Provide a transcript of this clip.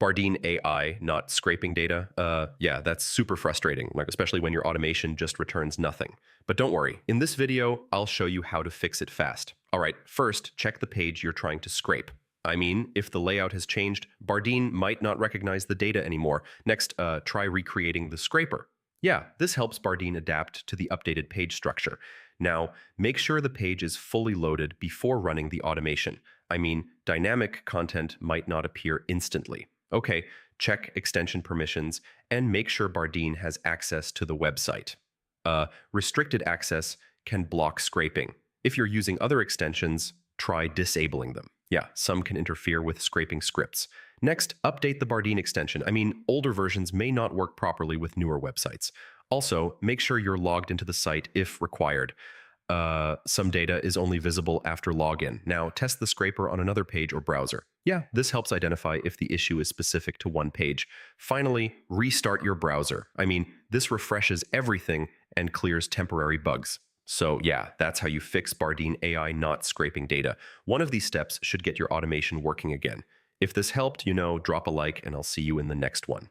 Bardeen AI not scraping data. Yeah, that's super frustrating, like especially when your automation just returns nothing. But don't worry, in this video, I'll show you how to fix it fast. All right, first, check the page you're trying to scrape. I mean, if the layout has changed, Bardeen might not recognize the data anymore. Next, try recreating the scraper. Yeah, this helps Bardeen adapt to the updated page structure. Now, make sure the page is fully loaded before running the automation. I mean, dynamic content might not appear instantly. Okay, check extension permissions and make sure Bardeen has access to the website. Restricted access can block scraping. If you're using other extensions, try disabling them. Yeah, some can interfere with scraping scripts. Next, update the Bardeen extension. I mean, older versions may not work properly with newer websites. Also, make sure you're logged into the site if required. Some data is only visible after login. Now, test the scraper on another page or browser. Yeah, this helps identify if the issue is specific to one page. Finally, restart your browser. I mean, this refreshes everything and clears temporary bugs. So yeah, that's how you fix Bardeen AI not scraping data. One of these steps should get your automation working again. If this helped, drop a like and I'll see you in the next one.